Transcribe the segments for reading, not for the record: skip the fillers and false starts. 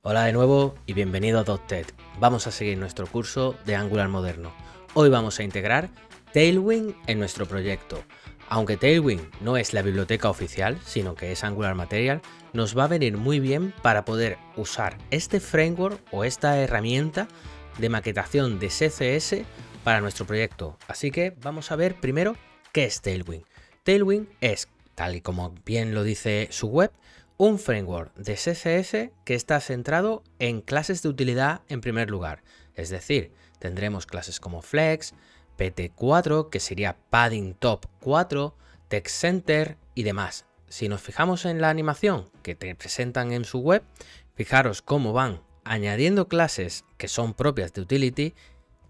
Hola de nuevo y bienvenido a .TED. Vamos a seguir nuestro curso de Angular moderno. Hoy vamos a integrar Tailwind en nuestro proyecto. Aunque Tailwind no es la biblioteca oficial, sino que es Angular Material, nos va a venir muy bien para poder usar este framework o esta herramienta de maquetación de CSS para nuestro proyecto. Así que vamos a ver primero qué es Tailwind. Tailwind es, tal y como bien lo dice su web, un framework de CSS que está centrado en clases de utilidad en primer lugar. Es decir, tendremos clases como Flex, PT4, que sería Padding Top 4, Text Center y demás. Si nos fijamos en la animación que te presentan en su web, fijaros cómo van añadiendo clases que son propias de Utility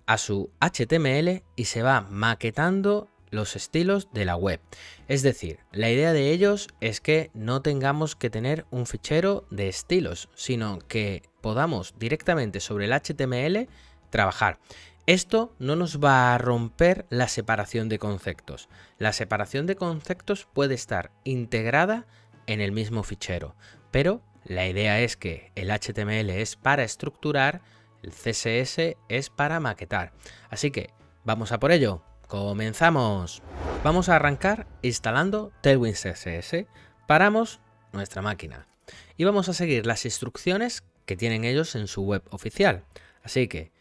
a su HTML y se va maquetando los estilos de la web. Es decir, la idea de ellos es que no tengamos que tener un fichero de estilos, sino que podamos directamente sobre el HTML trabajar. Esto no nos va a romper la separación de conceptos. La separación de conceptos puede estar integrada en el mismo fichero, pero la idea es que el HTML es para estructurar, el CSS es para maquetar. Así que vamos a por ello. ¡Comenzamos! Vamos a arrancar instalando Tailwind CSS. Paramos nuestra máquina y vamos a seguir las instrucciones que tienen ellos en su web oficial. Así que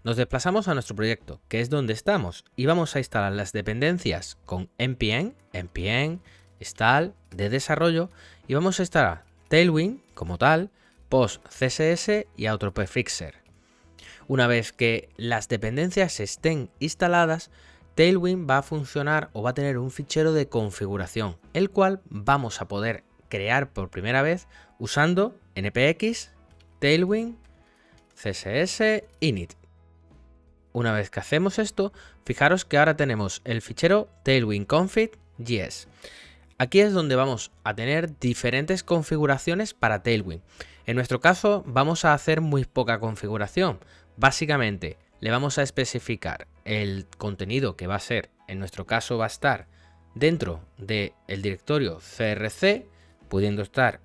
nos desplazamos a nuestro proyecto, que es donde estamos, y vamos a instalar las dependencias con npm install de desarrollo, y vamos a instalar Tailwind como tal, post CSS y autoprefixer. Una vez que las dependencias estén instaladas, Tailwind va a funcionar o va a tener un fichero de configuración, el cual vamos a poder crear por primera vez usando npx tailwind css init. Una vez que hacemos esto, fijaros que ahora tenemos el fichero tailwindconfig.js. Aquí es donde vamos a tener diferentes configuraciones para Tailwind. En nuestro caso vamos a hacer muy poca configuración. Básicamente le vamos a especificar el contenido que va a ser, en nuestro caso va a estar dentro del directorio crc, pudiendo estar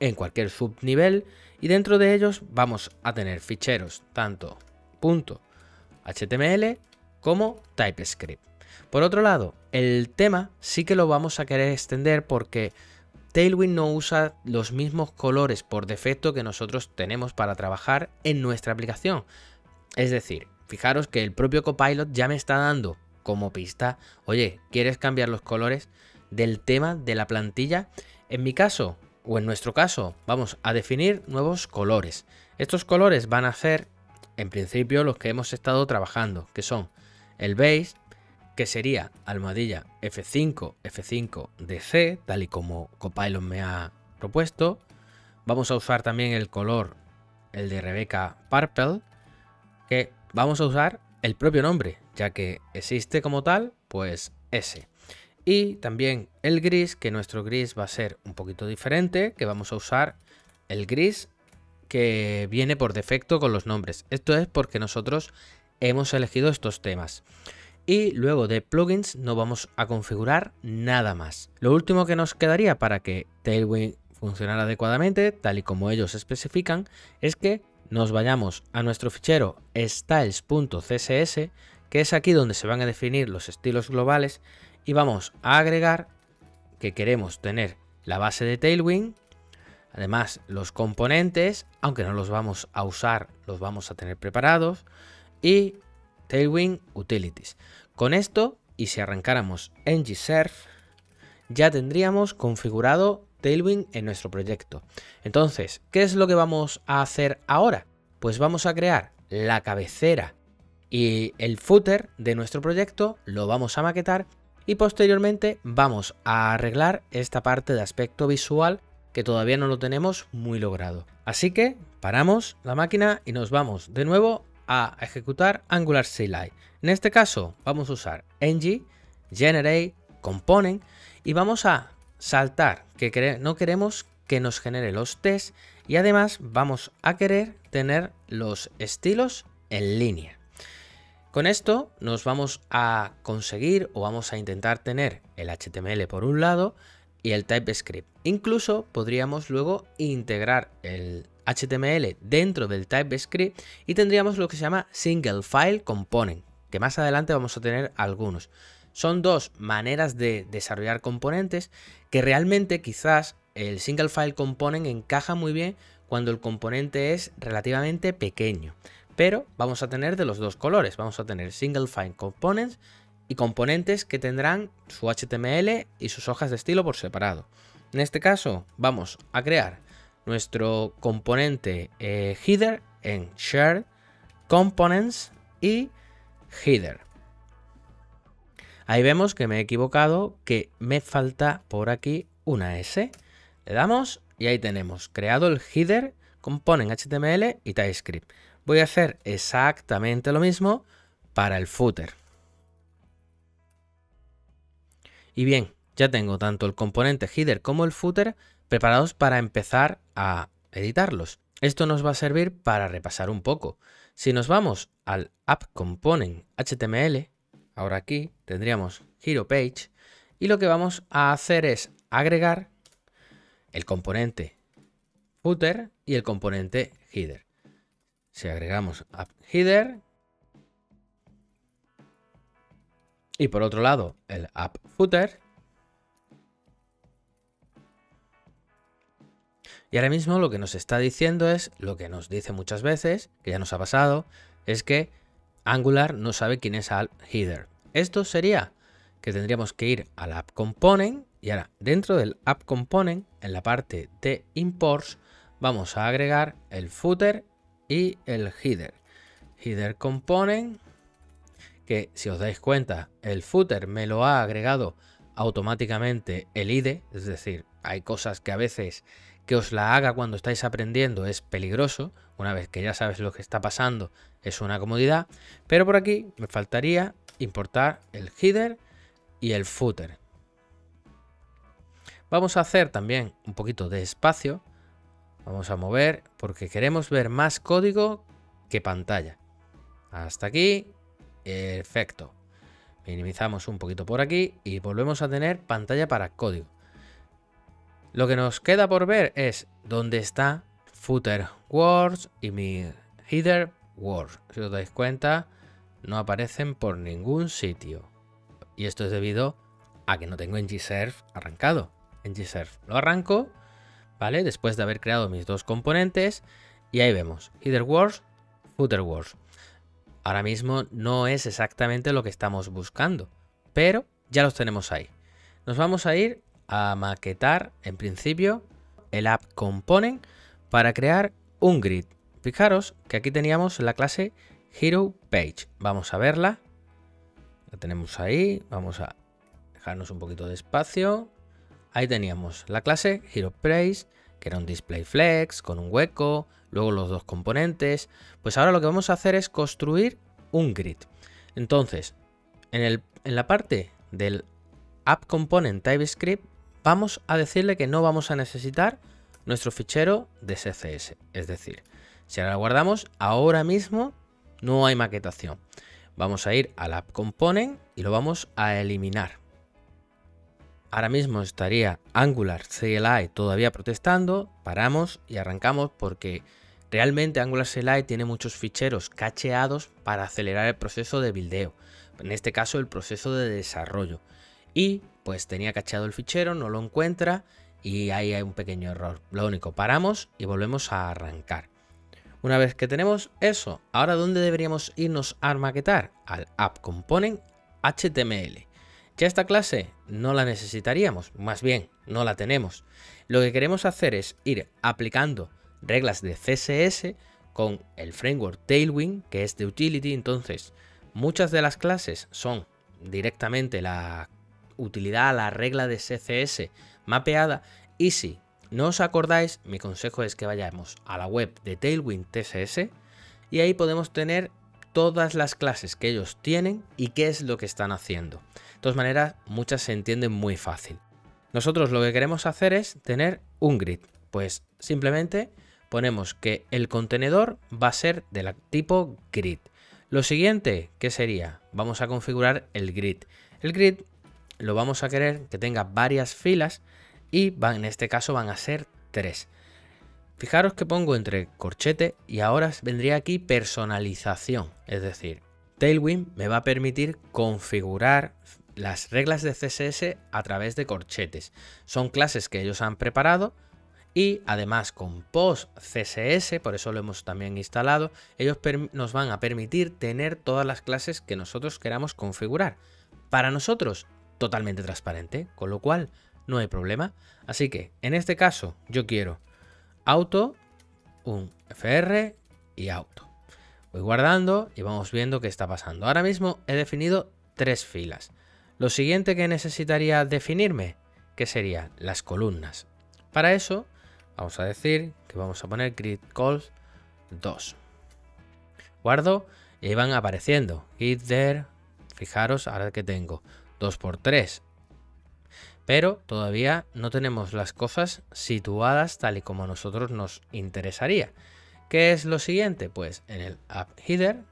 en cualquier subnivel, y dentro de ellos vamos a tener ficheros tanto .html como TypeScript. Por otro lado, el tema sí que lo vamos a querer extender porque Tailwind no usa los mismos colores por defecto que nosotros tenemos para trabajar en nuestra aplicación. Es decir, fijaros que el propio Copilot ya me está dando como pista, oye, ¿quieres cambiar los colores del tema de la plantilla? En mi caso, o en nuestro caso, vamos a definir nuevos colores. Estos colores van a ser, en principio, los que hemos estado trabajando, que son el beige, que sería almohadilla F5, F5DC, tal y como Copilot me ha propuesto. Vamos a usar también el color, el de Rebecca Purple, que vamos a usar el propio nombre, ya que existe como tal, pues ese. Y también el gris, que nuestro gris va a ser un poquito diferente, que vamos a usar el gris que viene por defecto con los nombres. Esto es porque nosotros hemos elegido estos temas. Y luego de plugins no vamos a configurar nada más. Lo último que nos quedaría para que Tailwind funcionara adecuadamente, tal y como ellos especifican, es que nos vayamos a nuestro fichero styles.css, que es aquí donde se van a definir los estilos globales, y vamos a agregar que queremos tener la base de Tailwind, además los componentes, aunque no los vamos a usar, los vamos a tener preparados, y Tailwind Utilities. Con esto, y si arrancáramos ngServe, ya tendríamos configurado Tailwind en nuestro proyecto. Entonces, ¿qué es lo que vamos a hacer ahora? Pues vamos a crear la cabecera y el footer de nuestro proyecto, lo vamos a maquetar y posteriormente vamos a arreglar esta parte de aspecto visual que todavía no lo tenemos muy logrado. Así que paramos la máquina y nos vamos de nuevo a ejecutar Angular CLI. En este caso vamos a usar ng, generate, component y vamos a saltar que no queremos que nos genere los tests y además vamos a querer tener los estilos en línea. Con esto nos vamos a conseguir o vamos a intentar tener el HTML por un lado y el TypeScript. Incluso podríamos luego integrar el HTML dentro del TypeScript y tendríamos lo que se llama Single File Component, que más adelante vamos a tener algunos. Son dos maneras de desarrollar componentes que realmente quizás el Single File Component encaja muy bien cuando el componente es relativamente pequeño. Pero vamos a tener de los dos colores. Vamos a tener Single File Components y componentes que tendrán su HTML y sus hojas de estilo por separado. En este caso vamos a crear nuestro componente header en Shared Components y Header. Ahí vemos que me he equivocado, que me falta por aquí una S. Le damos y ahí tenemos creado el header, component HTML y TypeScript. Voy a hacer exactamente lo mismo para el footer. Y bien, ya tengo tanto el componente header como el footer preparados para empezar a editarlos. Esto nos va a servir para repasar un poco. Si nos vamos al app component HTML, ahora aquí tendríamos Hero Page y lo que vamos a hacer es agregar el componente footer y el componente header. Si agregamos app header y por otro lado el app footer, y ahora mismo lo que nos está diciendo es lo que nos dice muchas veces, que ya nos ha pasado, es que Angular no sabe quién es al header. Esto sería que tendríamos que ir al app component y ahora dentro del app component, en la parte de imports, vamos a agregar el footer y el header. Header component, que si os dais cuenta, el footer me lo ha agregado automáticamente el IDE, es decir, hay cosas que a veces que os la haga cuando estáis aprendiendo es peligroso, una vez que ya sabes lo que está pasando es una comodidad, pero por aquí me faltaría importar el header y el footer. Vamos a hacer también un poquito de espacio, vamos a mover porque queremos ver más código que pantalla. Hasta aquí, perfecto. Minimizamos un poquito por aquí y volvemos a tener pantalla para código. Lo que nos queda por ver es dónde está footer words y mi header words. Si os dais cuenta, no aparecen por ningún sitio. Y esto es debido a que no tengo ngServe arrancado. ngServe lo arranco, ¿vale? Después de haber creado mis dos componentes y ahí vemos header words, footer words. Ahora mismo no es exactamente lo que estamos buscando, pero ya los tenemos ahí. Nos vamos a ir a maquetar en principio el app component para crear un grid. Fijaros que aquí teníamos la clase Hero Page. Vamos a verla. La tenemos ahí. Vamos a dejarnos un poquito de espacio. Ahí teníamos la clase Hero Page, que era un display flex con un hueco, luego los dos componentes. Pues ahora lo que vamos a hacer es construir un grid. Entonces, en la parte del app component TypeScript vamos a decirle que no vamos a necesitar nuestro fichero de CSS. Es decir, si ahora lo guardamos, ahora mismo no hay maquetación. Vamos a ir al app component y lo vamos a eliminar. Ahora mismo estaría Angular CLI todavía protestando, paramos y arrancamos porque realmente Angular CLI tiene muchos ficheros cacheados para acelerar el proceso de buildeo, en este caso el proceso de desarrollo. Y pues tenía cacheado el fichero, no lo encuentra y ahí hay un pequeño error. Lo único, paramos y volvemos a arrancar. Una vez que tenemos eso, ahora ¿dónde deberíamos irnos a maquetar? Al app component HTML. Ya esta clase no la necesitaríamos, más bien no la tenemos. Lo que queremos hacer es ir aplicando reglas de CSS con el framework Tailwind, que es de utility. Entonces muchas de las clases son directamente la utilidad, la regla de CSS mapeada, y si no os acordáis, mi consejo es que vayamos a la web de Tailwind CSS y ahí podemos tener todas las clases que ellos tienen y qué es lo que están haciendo. De todas maneras, muchas se entienden muy fácil. Nosotros lo que queremos hacer es tener un grid. Pues simplemente ponemos que el contenedor va a ser del tipo grid. Lo siguiente, ¿qué sería? Vamos a configurar el grid. El grid lo vamos a querer que tenga varias filas y en este caso van a ser 3. Fijaros que pongo entre corchete y ahora vendría aquí personalización. Es decir, Tailwind me va a permitir configurar las reglas de CSS a través de corchetes. Son clases que ellos han preparado y además con Post CSS, por eso lo hemos también instalado, ellos nos van a permitir tener todas las clases que nosotros queramos configurar. Para nosotros, totalmente transparente, con lo cual no hay problema. Así que en este caso yo quiero auto, un FR y auto. Voy guardando y vamos viendo qué está pasando. Ahora mismo he definido 3 filas. Lo siguiente que necesitaría definirme, ¿qué serían? Las columnas. Para eso vamos a decir que vamos a poner grid calls 2. Guardo y ahí van apareciendo. Grid there, fijaros ahora que tengo 2×3. Pero todavía no tenemos las cosas situadas tal y como a nosotros nos interesaría. ¿Qué es lo siguiente? Pues en el app header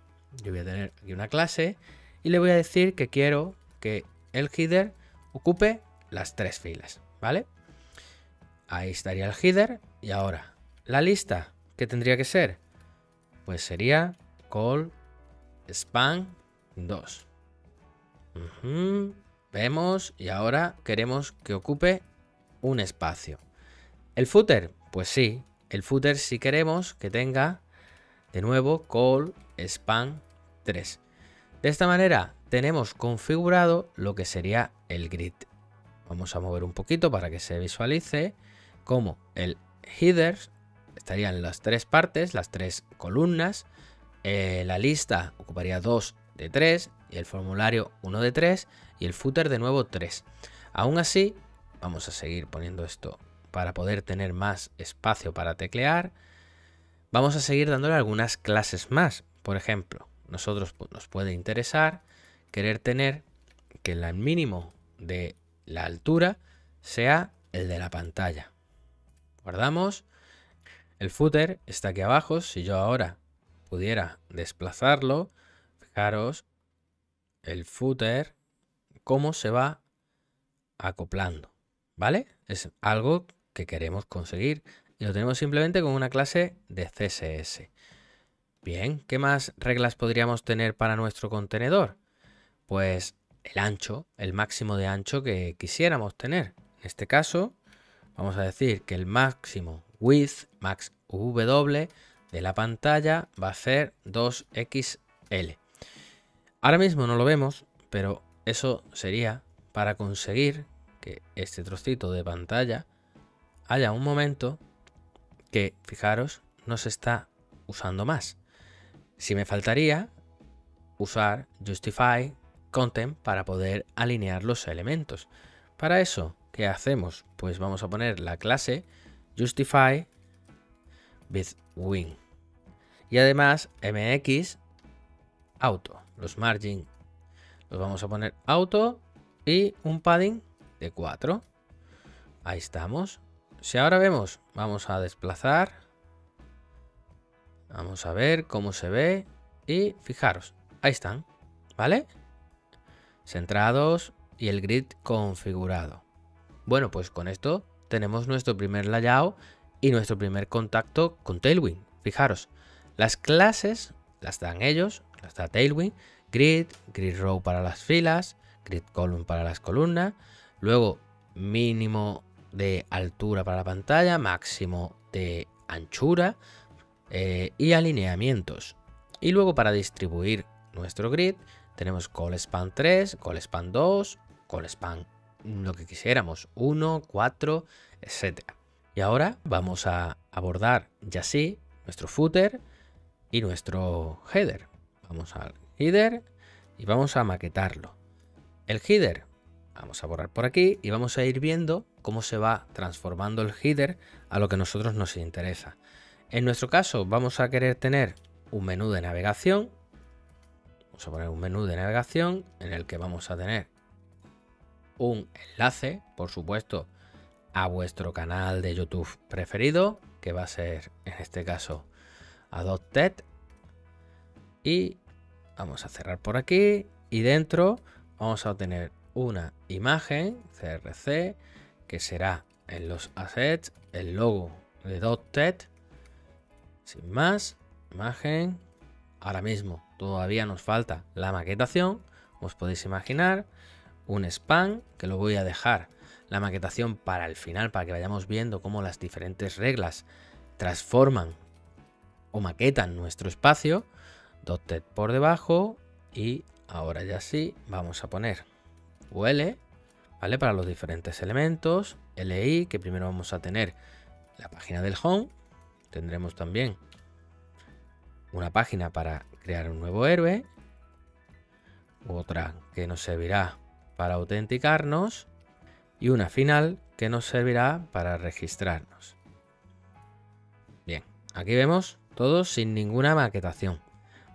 yo voy a tener aquí una clase y le voy a decir que quiero que el header ocupe las 3 filas, ¿vale? Ahí estaría el header y ahora la lista, ¿qué tendría que ser? Pues sería call span 2. Vemos y ahora queremos que ocupe un espacio. ¿El footer? Pues sí, el footer sí queremos que tenga de nuevo call span 3. De esta manera tenemos configurado lo que sería el grid. Vamos a mover un poquito para que se visualice cómo el header estarían las 3 partes, las 3 columnas, la lista ocuparía 2 de 3 y el formulario 1 de 3 y el footer de nuevo 3. Aún así, vamos a seguir poniendo esto para poder tener más espacio para teclear. Vamos a seguir dándole algunas clases más. Por ejemplo, nos puede interesar querer tener que el mínimo de la altura sea el de la pantalla. Guardamos. El footer está aquí abajo. Si yo ahora pudiera desplazarlo, fijaros el footer cómo se va acoplando, ¿vale? Es algo que queremos conseguir y lo tenemos simplemente con una clase de CSS. Bien, ¿qué más reglas podríamos tener para nuestro contenedor? Pues el ancho, el máximo de ancho que quisiéramos tener. En este caso, vamos a decir que el máximo width, max W de la pantalla va a ser 2XL. Ahora mismo no lo vemos, pero eso sería para conseguir que este trocito de pantalla haya un momento que, fijaros, no se está usando más. Si me faltaría usar justify content para poder alinear los elementos. Para eso, ¿qué hacemos? Pues vamos a poner la clase justify between y además mx auto. Los margin los vamos a poner auto y un padding de 4. Ahí estamos. Si ahora vemos, vamos a desplazar. Vamos a ver cómo se ve y fijaros, ahí están, ¿vale? Centrados y el grid configurado. Bueno, pues con esto tenemos nuestro primer layout y nuestro primer contacto con Tailwind. Fijaros, las clases las dan ellos, las da Tailwind, grid row para las filas, grid column para las columnas, luego mínimo de altura para la pantalla, máximo de anchura y alineamientos. Y luego para distribuir nuestro grid tenemos call span 3, call span 2, call span lo que quisiéramos, 1, 4, etc. Y ahora vamos a abordar ya sí nuestro footer y nuestro header. Vamos al header y vamos a maquetarlo. El header, vamos a borrar por aquí y vamos a ir viendo cómo se va transformando el header a lo que a nosotros nos interesa. En nuestro caso vamos a querer tener un menú de navegación. Vamos a poner un menú de navegación en el que vamos a tener un enlace, por supuesto, a vuestro canal de YouTube preferido, que va a ser en este caso Adopted. Y vamos a cerrar por aquí y dentro vamos a obtener una imagen CRC que será en los assets el logo de Adopted Sin más, imagen. Ahora mismo todavía nos falta la maquetación, como os podéis imaginar. Un span, que lo voy a dejar la maquetación para el final, para que vayamos viendo cómo las diferentes reglas transforman o maquetan nuestro espacio. Dotted por debajo y ahora ya sí vamos a poner UL, ¿vale? Para los diferentes elementos, LI, que primero vamos a tener la página del home, tendremos también una página para crear un nuevo héroe, otra que nos servirá para autenticarnos y una final que nos servirá para registrarnos. Bien, aquí vemos todo sin ninguna maquetación.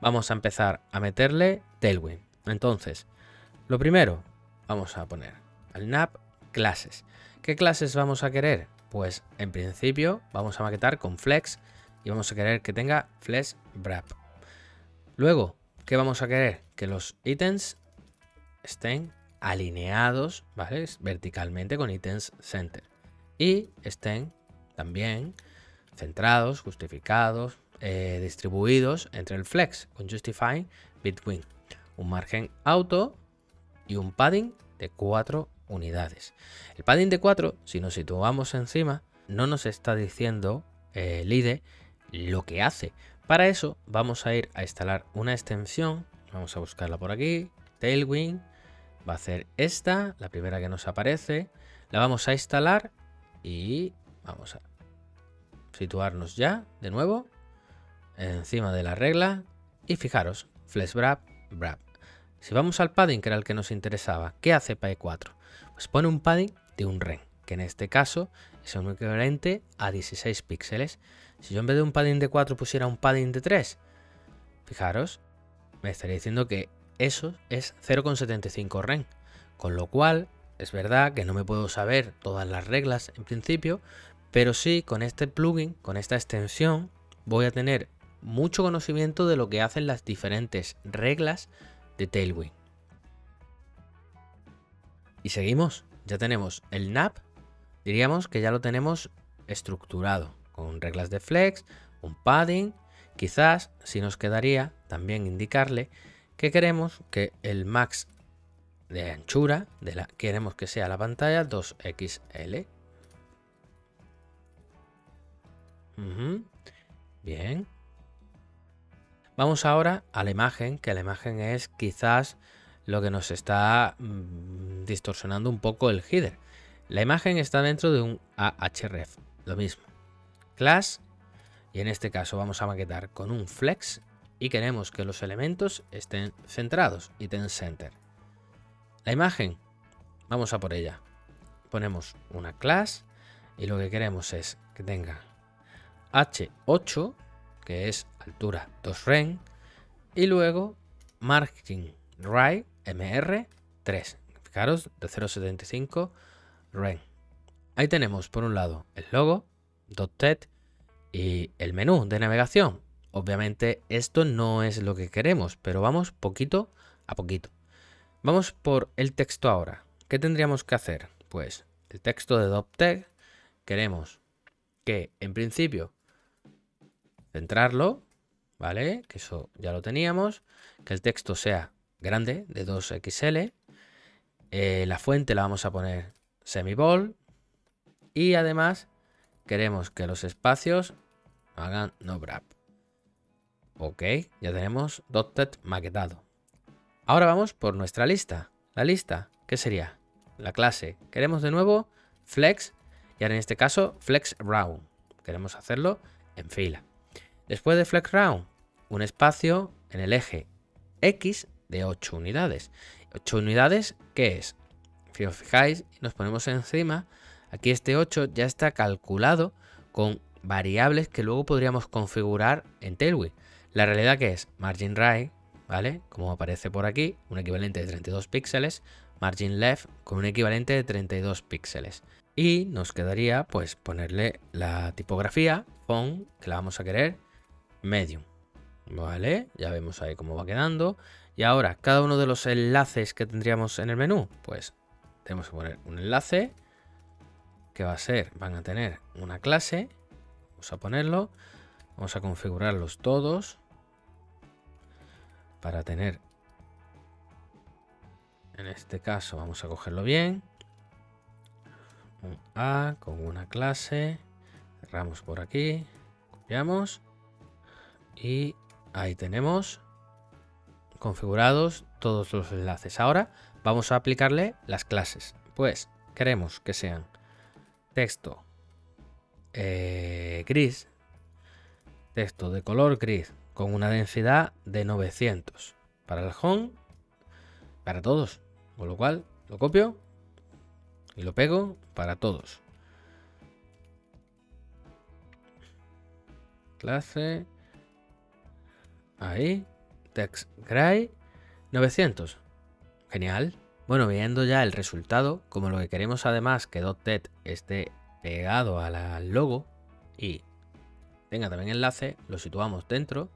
Vamos a empezar a meterle Tailwind. Entonces, lo primero, vamos a poner al nav clases. ¿Qué clases vamos a querer? Pues en principio vamos a maquetar con flex y vamos a querer que tenga flex wrap. Luego, ¿qué vamos a querer? Que los ítems estén alineados, ¿vale? Verticalmente con ítems center y estén también centrados, justificados, distribuidos entre el flex con justify between, un margen auto y un padding de 4 unidades. El padding de 4, si nos situamos encima, no nos está diciendo el IDE lo que hace. Para eso vamos a ir a instalar una extensión, vamos a buscarla por aquí, Tailwind, va a hacer esta, la primera que nos aparece, la vamos a instalar y vamos a situarnos ya de nuevo encima de la regla y fijaros, flex wrap, wrap. Si vamos al padding, que era el que nos interesaba, ¿qué hace PE4? Pues pone un padding de un ren, que en este caso es un equivalente a 16 píxeles. Si yo en vez de un padding de 4 pusiera un padding de 3, fijaros, me estaría diciendo que eso es 0,75 ren, con lo cual es verdad que no me puedo saber todas las reglas en principio, pero sí con este plugin, con esta extensión, voy a tener mucho conocimiento de lo que hacen las diferentes reglas de Tailwind. Y seguimos, ya tenemos el nav, diríamos que ya lo tenemos estructurado, con reglas de flex, un padding. Quizás si nos quedaría también indicarle que queremos que el max de anchura queremos que sea la pantalla 2XL. Bien. Vamos ahora a la imagen, que la imagen es quizás lo que nos está distorsionando un poco el header. La imagen está dentro de un ahref, lo mismo. Class, y en este caso vamos a maquetar con un flex y queremos que los elementos estén centrados, item center. La imagen, vamos a por ella. Ponemos una class y lo que queremos es que tenga H8, que es altura 2 ren, y luego margin right MR3, fijaros, de 0,75 ren. Ahí tenemos por un lado el logo, .ted y el menú de navegación. Obviamente esto no es lo que queremos, pero vamos poquito a poquito. Vamos por el texto ahora. ¿Qué tendríamos que hacer? Pues el texto de .ted queremos que en principio centrarlo, ¿vale? Que eso ya lo teníamos. Que el texto sea grande, de 2XL. La fuente la vamos a poner semi-bold. Y además queremos que los espacios hagan no wrap. Ok, ya tenemos .ted maquetado. Ahora vamos por nuestra lista. La lista, ¿qué sería? La clase. Queremos de nuevo flex y ahora en este caso flex round. Queremos hacerlo en fila. Después de flex round, un espacio en el eje X de 8 unidades. 8 unidades, ¿qué es? Si os fijáis y nos ponemos encima, aquí este 8 ya está calculado con variables que luego podríamos configurar en Tailwind. La realidad que es margin right, ¿vale? Como aparece por aquí, un equivalente de 32 píxeles, margin left con un equivalente de 32 píxeles. Y nos quedaría pues ponerle la tipografía, font, que la vamos a querer medium, ¿vale? Ya vemos ahí cómo va quedando. Y ahora, cada uno de los enlaces que tendríamos en el menú, pues tenemos que poner un enlace que va a ser, van a tener una clase, vamos a ponerlo, Vamos a configurarlos todos para tener, en este caso vamos a cogerlo bien, un A con una clase, cerramos por aquí, copiamos y ahí tenemos configurados todos los enlaces. Ahora vamos a aplicarle las clases. Pues queremos que sean texto gris, texto de color gris con una densidad de 900 para el home, para todos, con lo cual lo copio y lo pego para todos. Clase, ahí, text gray 900. Genial. Bueno, viendo ya el resultado, como lo que queremos además que .NET esté pegado al logo y tenga también enlace, lo situamos dentro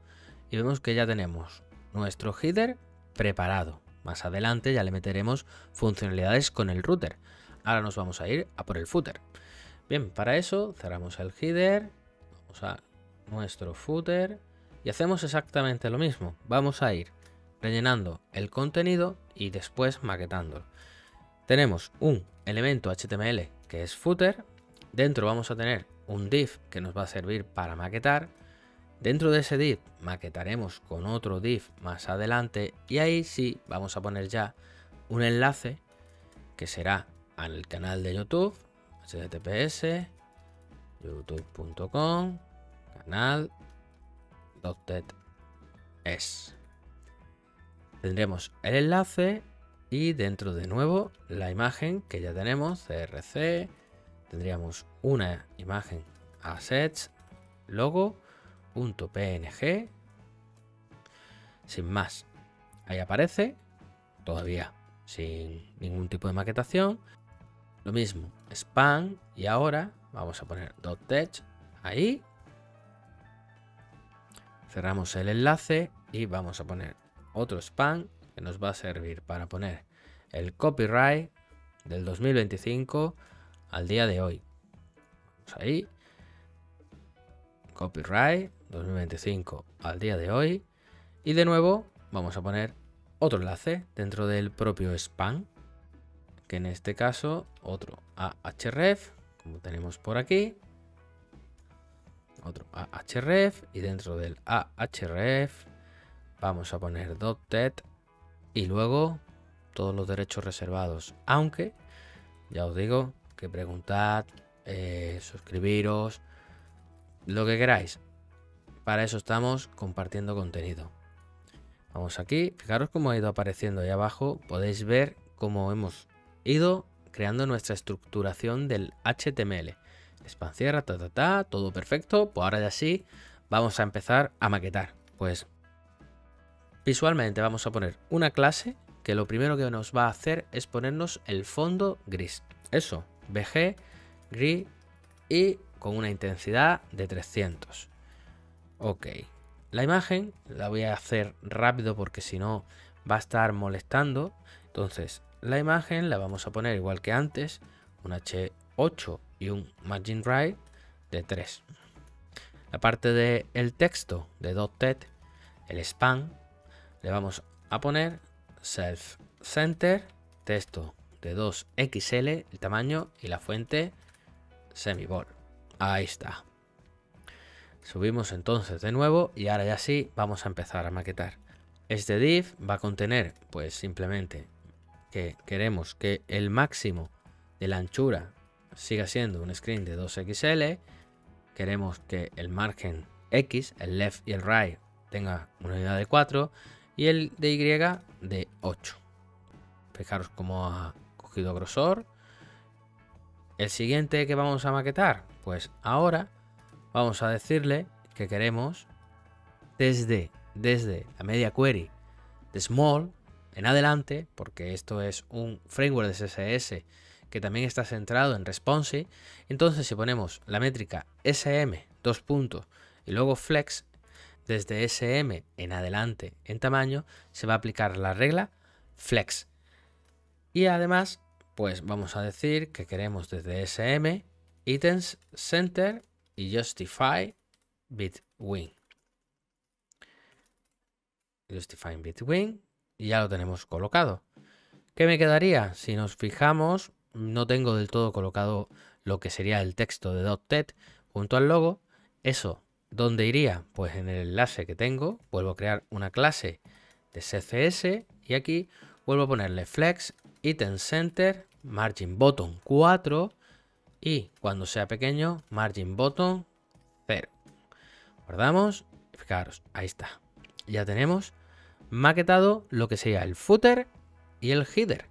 y vemos que ya tenemos nuestro header preparado. Más adelante ya le meteremos funcionalidades con el router. Ahora nos vamos a ir a por el footer. Bien, para eso cerramos el header, vamos a nuestro footer y hacemos exactamente lo mismo. Vamos a ir rellenando el contenido y después maquetándolo. Tenemos un elemento HTML que es footer. Dentro vamos a tener un div que nos va a servir para maquetar. Dentro de ese div maquetaremos con otro div más adelante y ahí sí vamos a poner ya un enlace que será al canal de YouTube, https youtube.com canal.net.es. Tendremos el enlace y dentro de nuevo la imagen que ya tenemos, CRC, tendríamos una imagen assets, logo.png, sin más. Ahí aparece, todavía sin ningún tipo de maquetación. Lo mismo, span, y ahora vamos a poner .text ahí. Cerramos el enlace y vamos a poner otro span que nos va a servir para poner el copyright del 2025 al día de hoy. Vamos ahí. Copyright 2025 al día de hoy. Y de nuevo vamos a poner otro enlace dentro del propio span, que en este caso otro ahref, como tenemos por aquí. Otro ahref y dentro del ahref vamos a poner .tet y luego todos los derechos reservados, aunque ya os digo que preguntad, suscribiros, lo que queráis. Para eso estamos compartiendo contenido. Vamos aquí, fijaros cómo ha ido apareciendo ahí abajo, podéis ver cómo hemos ido creando nuestra estructuración del HTML. Span cierra, todo perfecto. Pues ahora ya sí, vamos a empezar a maquetar. Pues visualmente vamos a poner una clase que lo primero que nos va a hacer es ponernos el fondo gris. Eso, BG, gris y con una intensidad de 300. Ok. La imagen la voy a hacer rápido porque si no va a estar molestando. Entonces, la imagen la vamos a poner igual que antes, un H8 y un margin right de 3. La parte del texto de .tet, el span, le vamos a poner self center, texto de 2XL, el tamaño y la fuente semibol. Ahí está. Subimos entonces de nuevo y ahora ya sí vamos a empezar a maquetar. Este div va a contener pues simplemente que queremos que el máximo de la anchura siga siendo un screen de 2XL. Queremos que el margen X, el left y el right, tenga una unidad de 4 y el de Y de 8. Fijaros cómo ha cogido grosor. El siguiente que vamos a maquetar, pues ahora vamos a decirle que queremos desde la media query de small en adelante, porque esto es un framework de CSS que también está centrado en responsive. Entonces si ponemos la métrica SM, dos puntos, y luego flex, desde SM en adelante en tamaño, se va a aplicar la regla flex. Y además, pues vamos a decir que queremos desde SM, items, center y justify between. Justifying between. Y ya lo tenemos colocado. ¿Qué me quedaría? Si nos fijamos, no tengo del todo colocado lo que sería el texto de .tet junto al logo. Eso, ¿dónde iría? Pues en el enlace que tengo, vuelvo a crear una clase de CSS y aquí vuelvo a ponerle flex, item center, margin bottom 4 y cuando sea pequeño, margin bottom 0. Guardamos, fijaros, ahí está. Ya tenemos maquetado lo que sería el footer y el header.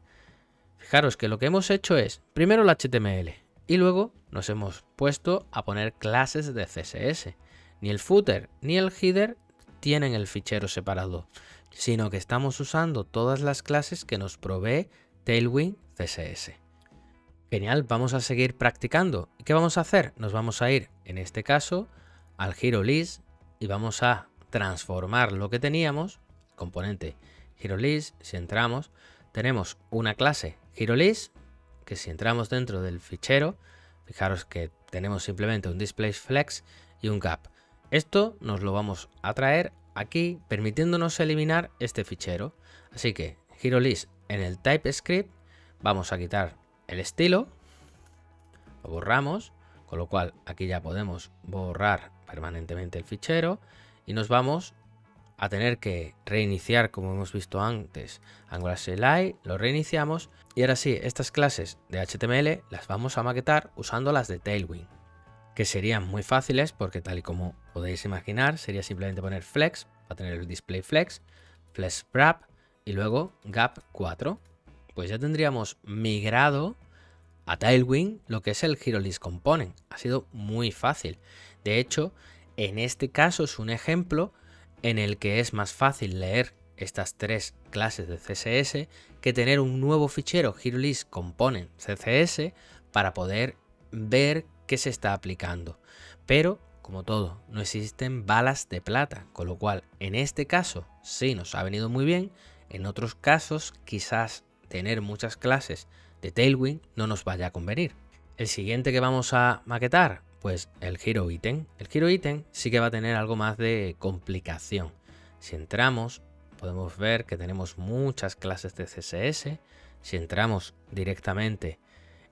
Fijaros que lo que hemos hecho es primero el HTML y luego nos hemos puesto a poner clases de CSS. Ni el footer ni el header tienen el fichero separado, sino que estamos usando todas las clases que nos provee Tailwind CSS. Genial, vamos a seguir practicando. ¿Y qué vamos a hacer? Nos vamos a ir, en este caso, al Hero List y vamos a transformar lo que teníamos, componente Hero List. Si entramos, tenemos una clase Hero List, que si entramos dentro del fichero, fijaros que tenemos simplemente un displayFlex y un gap. Esto nos lo vamos a traer aquí, permitiéndonos eliminar este fichero. Así que Hero List en el TypeScript vamos a quitar el estilo, lo borramos, con lo cual aquí ya podemos borrar permanentemente el fichero y nos vamos a tener que reiniciar, como hemos visto antes, Angular CLI, lo reiniciamos y ahora sí, estas clases de HTML las vamos a maquetar usando las de Tailwind, que serían muy fáciles porque tal y como podéis imaginar, sería simplemente poner flex, va a tener el display flex, flex wrap y luego gap 4. Pues ya tendríamos migrado a Tailwind lo que es el Hero List Component. Ha sido muy fácil. De hecho, en este caso es un ejemplo en el que es más fácil leer estas tres clases de CSS que tener un nuevo fichero Hero List Component CSS para poder ver qué se está aplicando. Pero, como todo, no existen balas de plata, con lo cual en este caso sí nos ha venido muy bien. En otros casos quizás tener muchas clases de Tailwind no nos vaya a convenir. El siguiente que vamos a maquetar, pues el Hero Item. El Hero Item sí que va a tener algo más de complicación. Si entramos, podemos ver que tenemos muchas clases de CSS. Si entramos directamente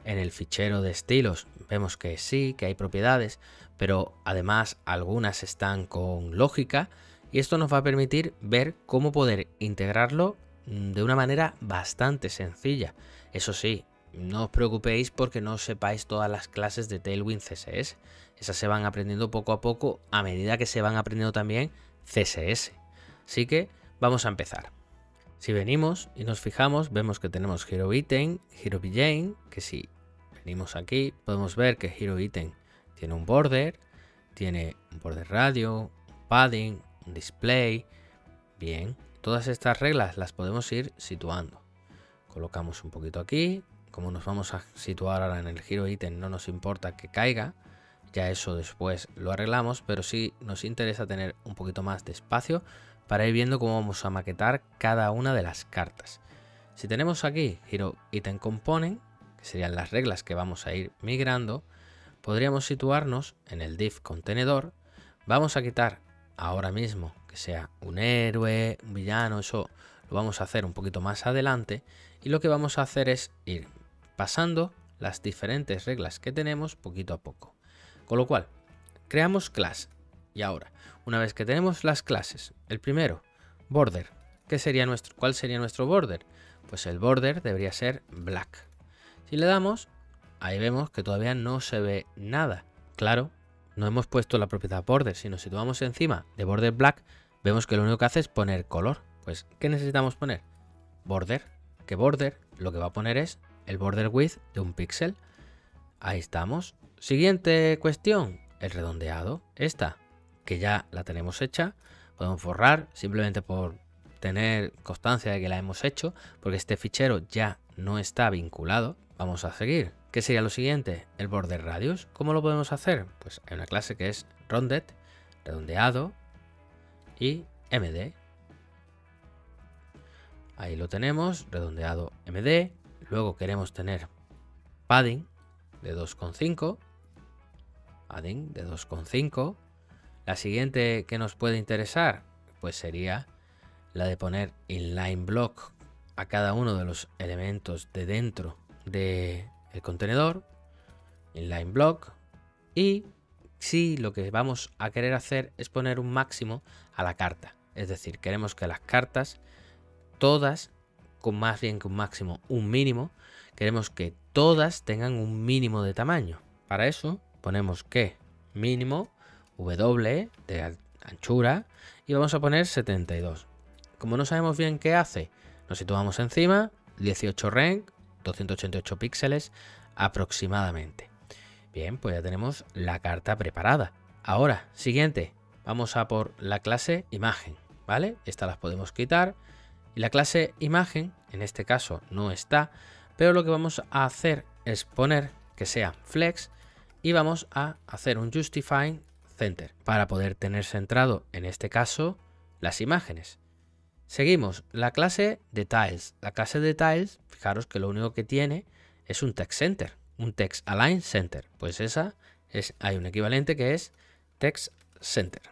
en el fichero de estilos, vemos que sí, que hay propiedades, pero además algunas están con lógica y esto nos va a permitir ver cómo poder integrarlo de una manera bastante sencilla. Eso sí, no os preocupéis porque no sepáis todas las clases de Tailwind CSS. Esas se van aprendiendo poco a poco a medida que se van aprendiendo también CSS. Así que vamos a empezar. Si venimos y nos fijamos, vemos que tenemos Hero Item, Hero Begin, que si venimos aquí podemos ver que Hero Item tiene un border radio, un padding, un display. Bien. Todas estas reglas las podemos ir situando. Colocamos un poquito aquí. Como nos vamos a situar ahora en el Hero Item, no nos importa que caiga. Ya eso después lo arreglamos, pero sí nos interesa tener un poquito más de espacio para ir viendo cómo vamos a maquetar cada una de las cartas. Si tenemos aquí Hero Item Component, que serían las reglas que vamos a ir migrando, podríamos situarnos en el div contenedor. Vamos a quitar ahora mismo que sea un héroe, un villano, eso lo vamos a hacer un poquito más adelante y lo que vamos a hacer es ir pasando las diferentes reglas que tenemos poquito a poco. Con lo cual, creamos class y ahora, una vez que tenemos las clases, el primero, border, ¿cuál sería nuestro border? Pues el border debería ser black. Si le damos, ahí vemos que todavía no se ve nada. Claro, no hemos puesto la propiedad border, sino si situamos encima de border black, vemos que lo único que hace es poner color. Pues, ¿qué necesitamos poner? Border. Que border lo que va a poner es el border width de un píxel. Ahí estamos. Siguiente cuestión, el redondeado. Esta, que ya la tenemos hecha, podemos borrar simplemente por tener constancia de que la hemos hecho, porque este fichero ya no está vinculado. Vamos a seguir. ¿Qué sería lo siguiente? El border radius. ¿Cómo lo podemos hacer? Pues hay una clase que es rounded, redondeado y md. Ahí lo tenemos, redondeado md. Luego queremos tener padding de 2,5. Padding de 2,5. La siguiente que nos puede interesar, pues sería la de poner inline block a cada uno de los elementos de dentro del contenedor, inline block, y si lo que vamos a querer hacer es poner un máximo a la carta, es decir, queremos que las cartas todas, con más bien que un máximo, un mínimo, queremos que todas tengan un mínimo de tamaño. Para eso ponemos que mínimo W de anchura y vamos a poner 72. Como no sabemos bien qué hace, nos situamos encima, 18 reng, 288 píxeles aproximadamente. Bien, pues ya tenemos la carta preparada. Ahora, siguiente, vamos a por la clase imagen, ¿vale? Esta las podemos quitar. Y la clase imagen, en este caso no está, pero lo que vamos a hacer es poner que sea flex y vamos a hacer un justifying center para poder tener centrado, en este caso, las imágenes. Seguimos la clase details. La clase details, fijaros que lo único que tiene es un text center, un text align center. Pues hay un equivalente que es text center.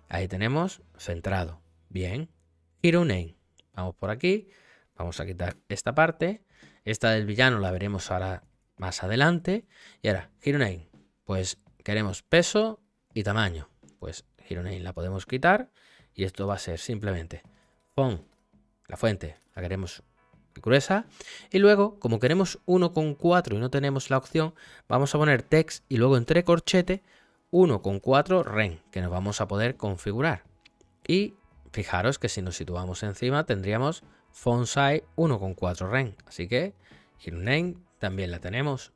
Ahí tenemos centrado. Bien. Hero name. Vamos por aquí. Vamos a quitar esta parte. Esta del villano la veremos ahora más adelante. Y ahora, hero name. Pues queremos peso y tamaño. Pues hero name la podemos quitar. Y esto va a ser simplemente font, la fuente, la queremos gruesa. Y luego, como queremos 1,4 y no tenemos la opción, vamos a poner text y luego entre corchete 1,4 reng, que nos vamos a poder configurar. Y fijaros que si nos situamos encima tendríamos font size 1,4 reng. Así que hero name también la tenemos.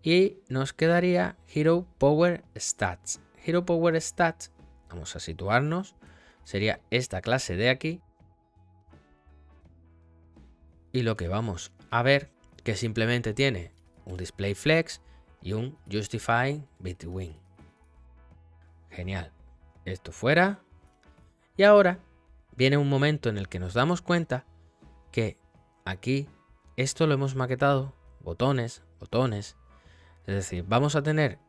Y nos quedaría hero power stats. Hero power stats, vamos a situarnos. Sería esta clase de aquí. Y lo que vamos a ver que simplemente tiene un display flex y un justifying between. Genial. Esto fuera. Y ahora viene un momento en el que nos damos cuenta que aquí esto lo hemos maquetado botones, botones. Es decir, vamos a tener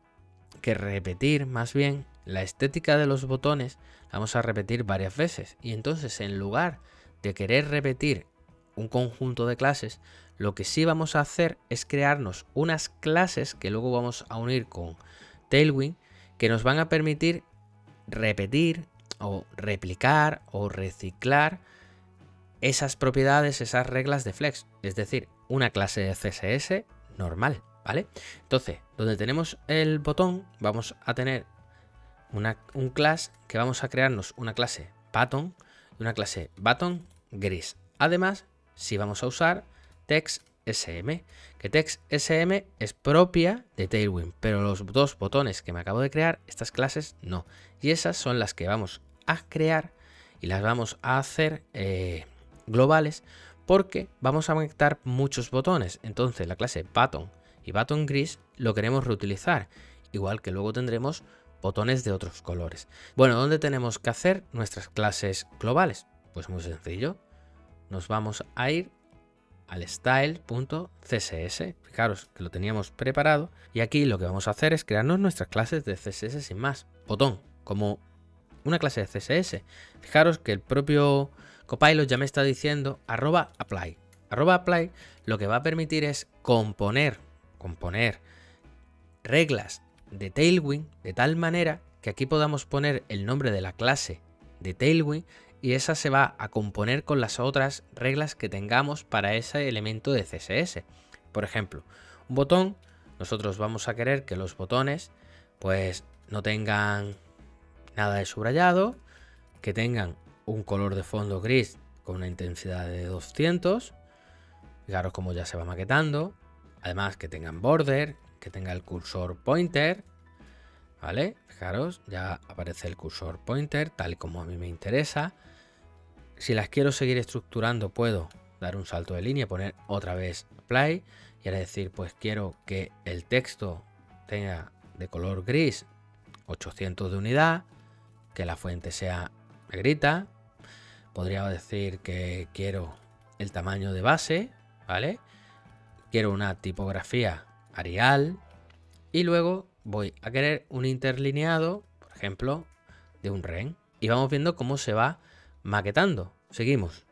que repetir más bien la estética de los botones, vamos a repetir varias veces. Y entonces, en lugar de querer repetir un conjunto de clases, lo que sí vamos a hacer es crearnos unas clases que luego vamos a unir con Tailwind, que nos van a permitir repetir o replicar o reciclar esas propiedades, esas reglas de Flex. Es decir, una clase de CSS normal, ¿vale? Entonces, donde tenemos el botón, vamos a tener un class que vamos a crearnos una clase button y una clase button gris. Además, si vamos a usar text SM, que text SM es propia de Tailwind, pero los dos botones que me acabo de crear, estas clases no. Y esas son las que vamos a crear y las vamos a hacer globales, porque vamos a conectar muchos botones. Entonces la clase button y button gris lo queremos reutilizar, igual que luego tendremos botones de otros colores. Bueno, ¿dónde tenemos que hacer nuestras clases globales? Pues muy sencillo. Nos vamos a ir al style.css. Fijaros que lo teníamos preparado. Y aquí lo que vamos a hacer es crearnos nuestras clases de CSS sin más. Botón, como una clase de CSS. Fijaros que el propio Copilot ya me está diciendo @apply. @apply lo que va a permitir es componer reglas de Tailwind de tal manera que aquí podamos poner el nombre de la clase de Tailwind y esa se va a componer con las otras reglas que tengamos para ese elemento de CSS. Por ejemplo, un botón, nosotros vamos a querer que los botones pues no tengan nada de subrayado, que tengan un color de fondo gris con una intensidad de 200. Fijaros cómo ya se va maquetando. Además que tengan border, que tenga el cursor pointer, ¿vale? Fijaros, ya aparece el cursor pointer tal y como a mí me interesa. Si las quiero seguir estructurando, puedo dar un salto de línea, poner otra vez apply y ahora decir, pues quiero que el texto tenga de color gris 800 de unidad, que la fuente sea negrita. Podría decir que quiero el tamaño de base, ¿vale? Quiero una tipografía Arial y luego voy a querer un interlineado, por ejemplo, de un ren. Y vamos viendo cómo se va maquetando. Seguimos.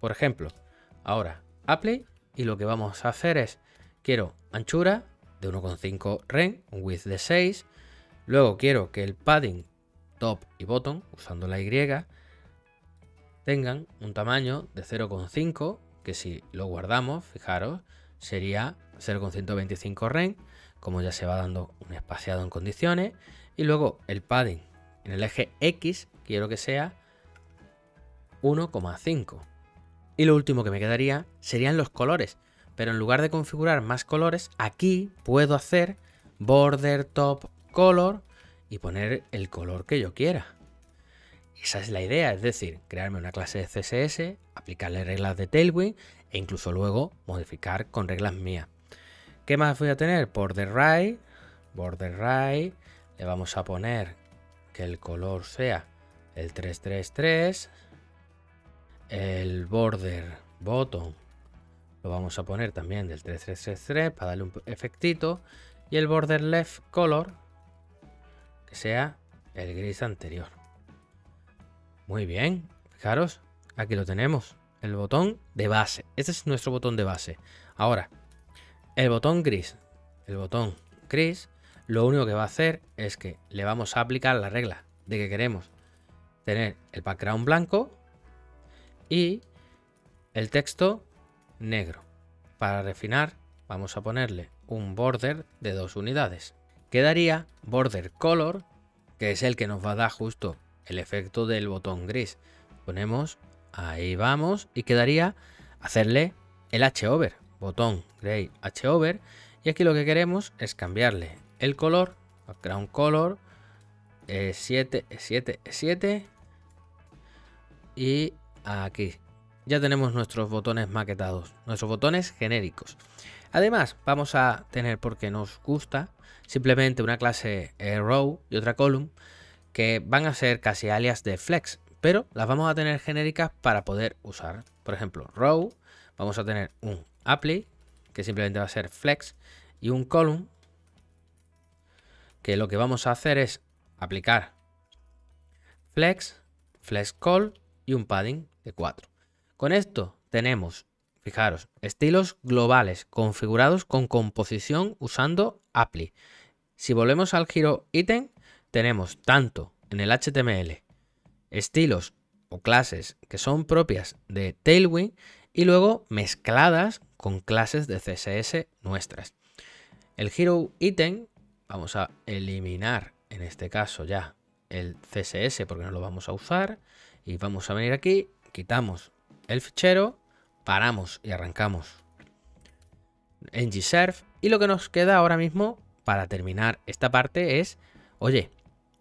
Por ejemplo, ahora apply, y lo que vamos a hacer es, quiero anchura de 1,5 ren, un width de 6. Luego quiero que el padding top y bottom, usando la Y, tengan un tamaño de 0,5, que si lo guardamos, fijaros, sería 0,125 ren, como ya se va dando un espaciado en condiciones. Y luego el padding en el eje X quiero que sea 1,5. Y lo último que me quedaría serían los colores, pero en lugar de configurar más colores, aquí puedo hacer border top color y poner el color que yo quiera. Esa es la idea, es decir, crearme una clase de CSS, aplicarle reglas de Tailwind e incluso luego modificar con reglas mías. ¿Qué más voy a tener? Border right, le vamos a poner que el color sea el 333, el border bottom lo vamos a poner también del 3333 para darle un efectito, y el border left color que sea el gris anterior. Muy bien, fijaros, aquí lo tenemos, el botón de base. Este es nuestro botón de base. Ahora, el botón gris, lo único que va a hacer es que le vamos a aplicar la regla de que queremos tener el background blanco y el texto negro. Para refinar, vamos a ponerle un border de 2 unidades. Quedaría border color, que es el que nos va a dar justo el efecto del botón gris. Ponemos, ahí vamos, y quedaría hacerle el H-over, botón gray H-over, y aquí lo que queremos es cambiarle el color, background color, 7, y aquí ya tenemos nuestros botones maquetados, nuestros botones genéricos. Además, vamos a tener, porque nos gusta, simplemente una clase row y otra column, que van a ser casi alias de flex, pero las vamos a tener genéricas para poder usar. Por ejemplo, row, vamos a tener un apply, que simplemente va a ser flex, y un column, que lo que vamos a hacer es aplicar flex, flex call y un padding de 4. Con esto tenemos, fijaros, estilos globales configurados con composición usando apply. Si volvemos al hero item, tenemos tanto en el HTML estilos o clases que son propias de Tailwind y luego mezcladas con clases de CSS nuestras. El hero item, vamos a eliminar en este caso ya el CSS porque no lo vamos a usar, y vamos a venir aquí, quitamos el fichero, paramos y arrancamos ngserve, y lo que nos queda ahora mismo para terminar esta parte es, oye,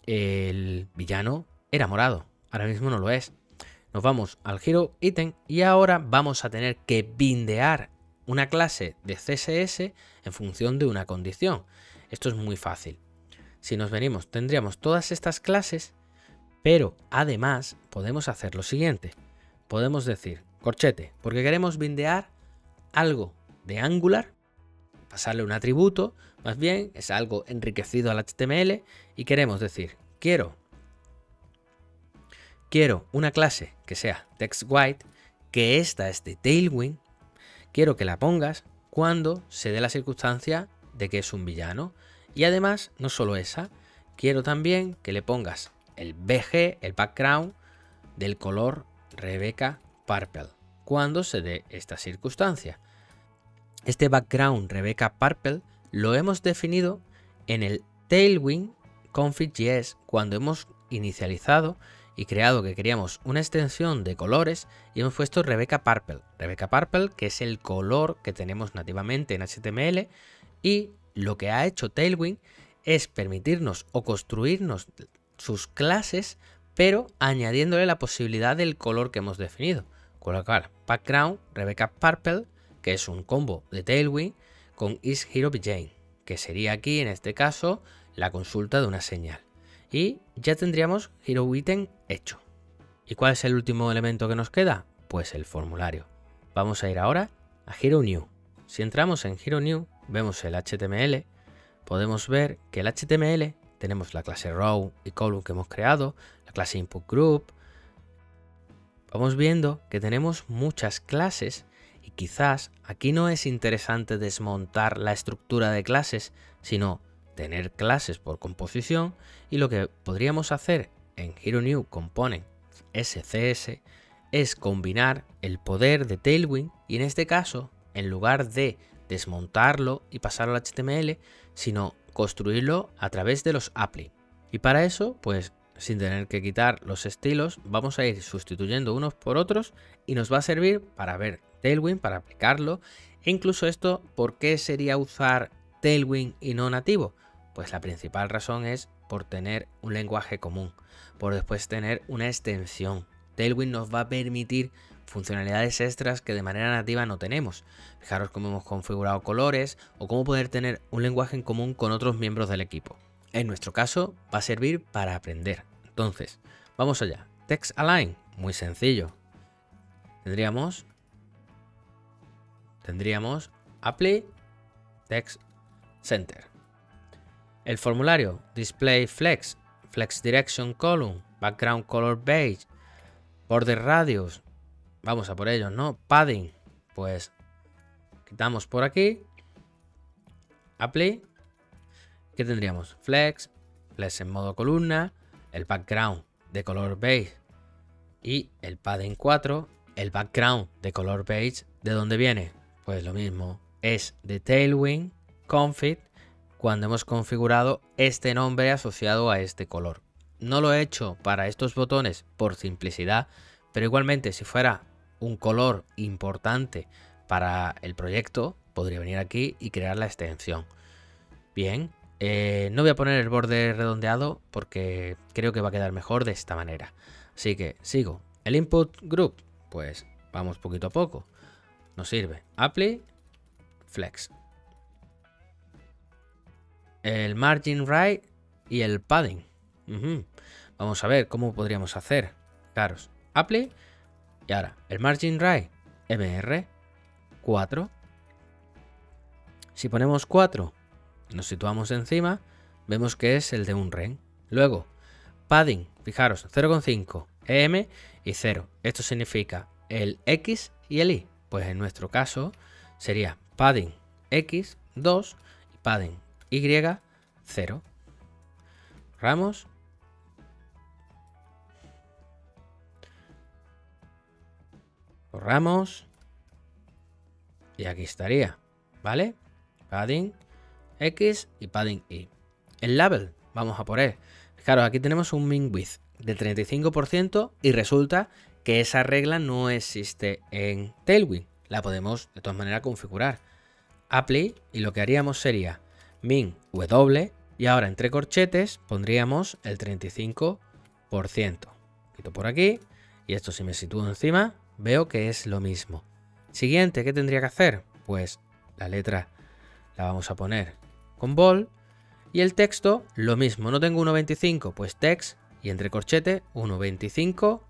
el villano era morado, ahora mismo no lo es. Nos vamos al hero item y ahora vamos a tener que bindear una clase de CSS en función de una condición. Esto es muy fácil. Si nos venimos, tendríamos todas estas clases, pero además podemos hacer lo siguiente. Podemos decir corchete, porque queremos bindear algo de Angular, pasarle un atributo, más bien es algo enriquecido al HTML, y queremos decir, quiero una clase que sea TextWhite, que esta es de Tailwind, quiero que la pongas cuando se dé la circunstancia de que es un villano. Y además, no solo esa, quiero también que le pongas el BG, el background, del color Rebecca Purple, cuando se dé esta circunstancia. Este background Rebecca Purple lo hemos definido en el Tailwind config.js cuando hemos inicializado y creado que queríamos una extensión de colores y hemos puesto Rebecca Purple. Rebecca Purple, que es el color que tenemos nativamente en HTML, y lo que ha hecho Tailwind es permitirnos o construirnos sus clases, pero añadiéndole la posibilidad del color que hemos definido. Colocar background Rebecca Purple, que es un combo de Tailwind, con isHeroBejan, que sería aquí en este caso la consulta de una señal. Y ya tendríamos hero item hecho. ¿Y cuál es el último elemento que nos queda? Pues el formulario. Vamos a ir ahora a Hero New. Si entramos en Hero New, vemos el HTML, podemos ver que el HTML tenemos la clase row y column que hemos creado, la clase input group. Vamos viendo que tenemos muchas clases y quizás aquí no es interesante desmontar la estructura de clases, sino tener clases por composición, y lo que podríamos hacer en Hero New Component SCS es combinar el poder de Tailwind y en este caso, en lugar de desmontarlo y pasarlo al HTML, sino construirlo a través de los apply. Y para eso, pues sin tener que quitar los estilos, vamos a ir sustituyendo unos por otros y nos va a servir para ver Tailwind, para aplicarlo. E incluso esto, ¿por qué sería usar Tailwind y no nativo? Pues la principal razón es por tener un lenguaje común, por después tener una extensión. Tailwind nos va a permitir funcionalidades extras que de manera nativa no tenemos. Fijaros cómo hemos configurado colores o cómo poder tener un lenguaje en común con otros miembros del equipo. En nuestro caso va a servir para aprender. Entonces, vamos allá. Text Align, muy sencillo. Tendríamos Apply Text Center. El formulario Display Flex, Flex Direction Column, Background Color Beige, Border Radius. Vamos a por ellos, ¿no? Padding, pues quitamos por aquí. Apply. ¿Qué tendríamos? Flex en modo columna, el background de color beige y el padding 4. El background de color beige, ¿de dónde viene? Pues lo mismo, es de Tailwind config cuando hemos configurado este nombre asociado a este color. No lo he hecho para estos botones por simplicidad, pero igualmente si fuera un color importante para el proyecto, podría venir aquí y crear la extensión. Bien, no voy a poner el borde redondeado porque creo que va a quedar mejor de esta manera. Así que sigo. El input group, pues vamos poquito a poco. Nos sirve Apply, Flex. El margin right y el padding. Vamos a ver cómo podríamos hacer. Claros, Apply y ahora el margin right MR 4. Si ponemos 4, nos situamos encima, vemos que es el de un ren. Luego, padding, fijaros, 0,5, EM y 0. Esto significa el X y el Y. Pues en nuestro caso sería padding X 2 y padding Y 0. Ramos. Borramos. Y aquí estaría, ¿vale? Padding X y padding Y. El label, vamos a poner. Fijaros, aquí tenemos un min width de 35% y resulta que esa regla no existe en Tailwind. La podemos de todas maneras configurar. Apply y lo que haríamos sería min W y ahora entre corchetes pondríamos el 35%. Quito por aquí y esto si me sitúo encima veo que es lo mismo. Siguiente, ¿qué tendría que hacer? Pues la letra la vamos a poner con bold y el texto lo mismo. No tengo 1.25, pues text y entre corchete 1.25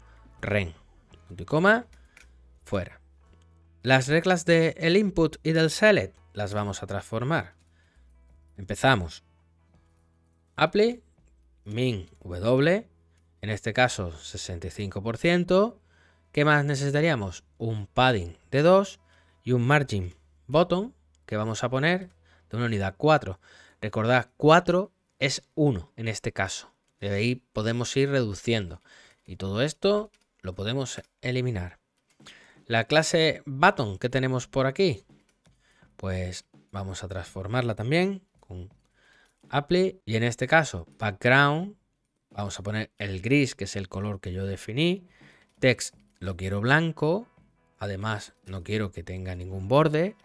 ren. Punto y coma, fuera. Las reglas del input y del select las vamos a transformar. Empezamos. Apply, min W, en este caso 65%. ¿Qué más necesitaríamos? Un padding de 2 y un margin bottom que vamos a poner de una unidad 4. Recordad, 4 es 1 en este caso. De ahí podemos ir reduciendo. Y todo esto lo podemos eliminar. La clase button que tenemos por aquí, pues vamos a transformarla también con Apply. Y en este caso, background, vamos a poner el gris, que es el color que yo definí. Text lo quiero blanco. Además, no quiero que tenga ningún borde.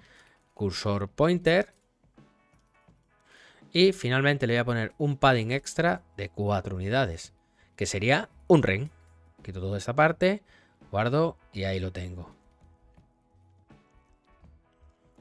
Cursor pointer. Y finalmente le voy a poner un padding extra de 4 unidades, que sería un ren. Quito toda esta parte, guardo y ahí lo tengo.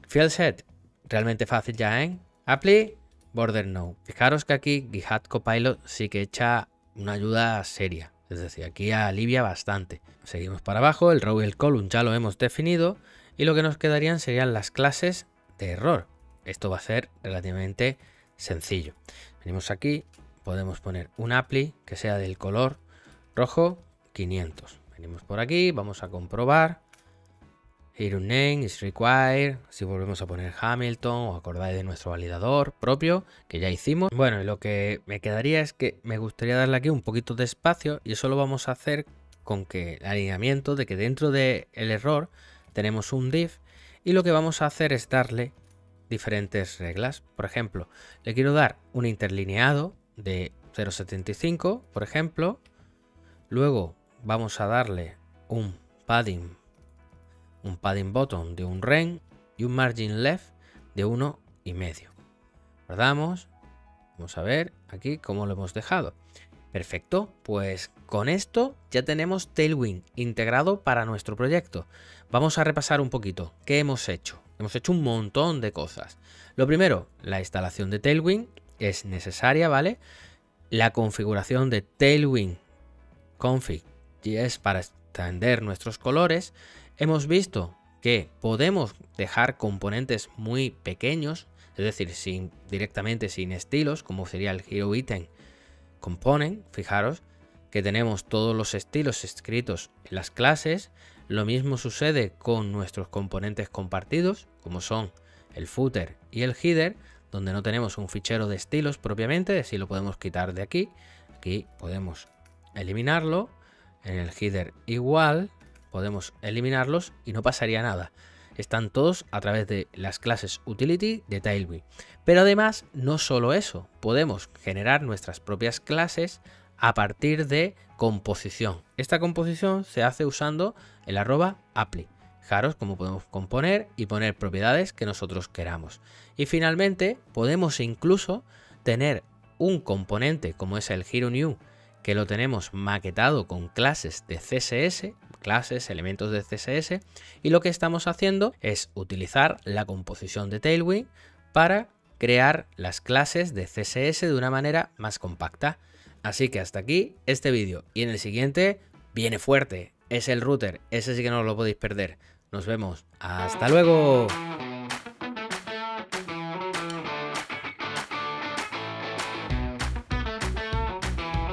Field set, realmente fácil ya, ¿eh? Apply, border node. Fijaros que aquí GitHub Copilot sí que echa una ayuda seria. Es decir, aquí alivia bastante. Seguimos para abajo, el row y el column ya lo hemos definido. Y lo que nos quedarían serían las clases de error. Esto va a ser relativamente sencillo. Venimos aquí, podemos poner un apply que sea del color rojo 500. Venimos por aquí, vamos a comprobar. Hero name is required. Si volvemos a poner Hamilton, o acordáis de nuestro validador propio que ya hicimos. Bueno, y lo que me quedaría es que me gustaría darle aquí un poquito de espacio, y eso lo vamos a hacer con que el alineamiento de que dentro del error tenemos un div, y lo que vamos a hacer es darle diferentes reglas. Por ejemplo, le quiero dar un interlineado de 0.75, por ejemplo. Luego vamos a darle un padding bottom de un ren y un margin left de 1,5. Guardamos. Vamos a ver aquí cómo lo hemos dejado. Perfecto, pues con esto ya tenemos Tailwind integrado para nuestro proyecto. Vamos a repasar un poquito qué hemos hecho. Hemos hecho un montón de cosas. Lo primero, la instalación de Tailwind es necesaria, ¿vale? La configuración de Tailwind config es para extender nuestros colores. Hemos visto que podemos dejar componentes muy pequeños, es decir, directamente sin estilos, como sería el Hero Item Component. Fijaros que tenemos todos los estilos escritos en las clases. Lo mismo sucede con nuestros componentes compartidos, como son el footer y el header, donde no tenemos un fichero de estilos propiamente, así lo podemos quitar de aquí. Aquí podemos eliminarlo. En el header igual podemos eliminarlos y no pasaría nada. Están todos a través de las clases utility de Tailwind. Pero además, no solo eso, podemos generar nuestras propias clases a partir de composición. Esta composición se hace usando el @apply. Fijaros cómo podemos componer y poner propiedades que nosotros queramos. Y finalmente, podemos incluso tener un componente como es el Hero New, que lo tenemos maquetado con clases de CSS, clases, elementos de CSS, y lo que estamos haciendo es utilizar la composición de Tailwind para crear las clases de CSS de una manera más compacta. Así que hasta aquí este vídeo, y en el siguiente viene fuerte, es el router, ese sí que no lo podéis perder. Nos vemos, hasta luego.